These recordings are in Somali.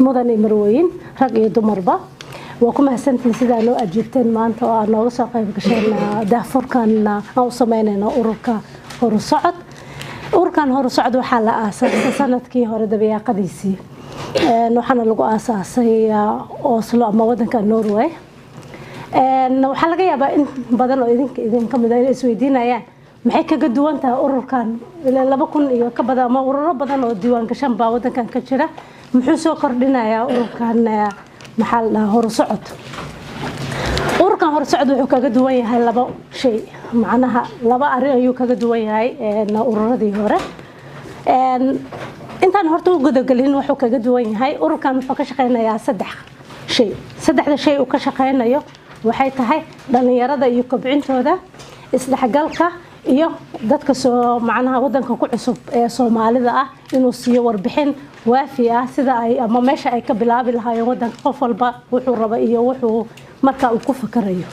mudane marweyn rag iyo dumarba waa ku mahadsantiin sida loo ajiibteen maanta oo aan nooga soo qayb gasheen daafurkan aan u sameynayno ururka horusocod waxaa la aasaasay sanadkii hore dabayaaqadiisii waxaana lagu aasaasay Oslo ama wadanka Norway waxaa laga yaabaa in badan oo idinka mid ah isweydiinayaan maxay kaga duwan tahay ururkan ilaa 2000 iyo ka badan ama ururo badan oo diiwaan gashan baa wadankan ka jira muxuu soo kordhinayaa ururkan maxaa la horusocod ururkan horusocod wuxuu kaga duwan yahay laba shay macnaha laba arrin ayuu kaga duwan yahay ururadii hore intaan horta u gudagalin wuxuu kaga duwan yahay ururkan wuxuu ka shaqeynayaa saddexda shay uu ka shaqeynayo waxay tahay dhalinyarada iyo kobcintooda isdhexgalka iyo dadka soo macnaha wadanka ku cusub ee Soomaalida ah inuu siiyo warbixin waafi ah sida ay ama meesha ay ka bilaabi lahaayeen wadanka qof walba wuxuu raba iyo wuxuu marka uu ku fakarayo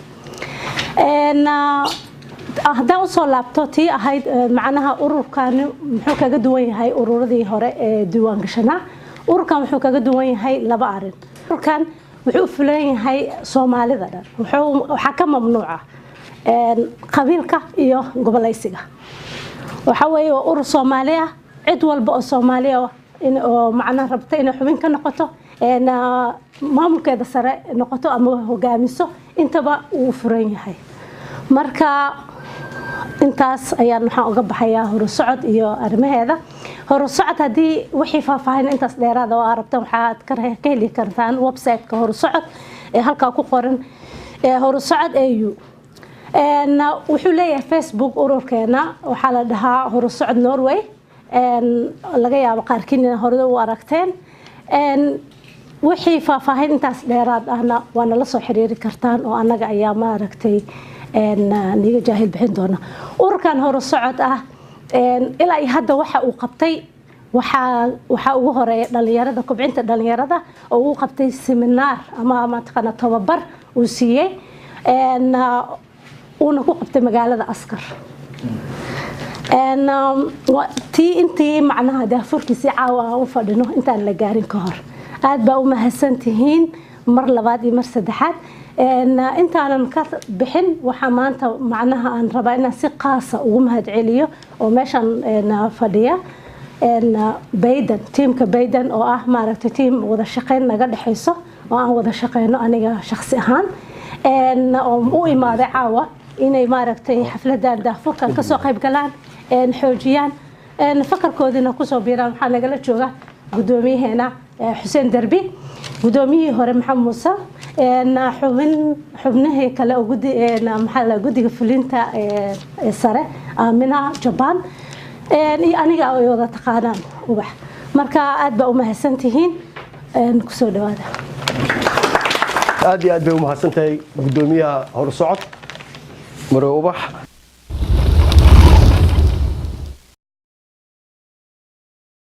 haddaan usoo laabto tii ahayd macnaha ururkan muxuu kaga duwan yahay ururadii hore ee diiwaan gashanaa ururkan wuxuu kaga duwan yahay laba arrin ururkan wuxuu fulan yahay Soomaalida dhan waxa ka mamnuuca qabiilka iyo gobolaysiga waxa weeye urur Soomaali ah cid walba oo Soomaali ah oo macnaha rabta inay xubin ka noqoto maamulkeeda sare noqoto ama hogaamiso intaba uu furan yahay marka intaas ayaan waxaan uga baxayaa horusocod iyo arrimaheeda horusocod hadii wixii faahfaahin intaas dheeraad oo arabtan waxaad ka heli kartaan website-ka horusocod ee halka ku qoran horusocod AU wuxuu leeyahay Facebook ururkeena waxaa la dhahaa horusocod Norway laga yaabo qaarkiin hore u aragteen wixii faahfaahin intaas dheeraad ahna waana la soo xiriiri kartaan oo anaga ayaa ma aragtay niga jaahil bixin doona ururkan horusocod ah ilaa hadda waxa uu qabtay waxa ugu horeeya dhalinyarada kobcinta dhalinyarada oo uu qabtay seminar ama taqana tababar uu siiyay uuna ku qabtay magaalada Askar intii macnaha daafurkiisa caawa u fadhino intaan la gaarin ka hor aad baa u mahadsantihiin mar labaad iyo mar saddexaad intaanan ka bixin waxa maanta macnaha aan rabaa inaan si qaas ah ugu mahadceliyo oo meeshan fadhiya Bayden teamka Bayden oo ah maaragtay team wada shaqeyn naga dhaxayso oo aan wada shaqeyno aniga shakhsi ahaan oo u imaaday caawa inay maaragtay xafladan daafurkan ka soo qayb galaan xoojiyaan fakarkoodina ku soo biiraan waxa nagala jooga gudoomiyaheena Xuseen Darbi gudoomiyihii hore Maxamed Muuse xubnaha kale oo gudiga fulinta sare Amina Japan iyo aniga oo wada taqaanaan ubax marka aad baa u mahadsantihiin ku soo dhawaada aad iyo aad bay u mahadsantahay gudoomiyaha horusocod Maro Ubax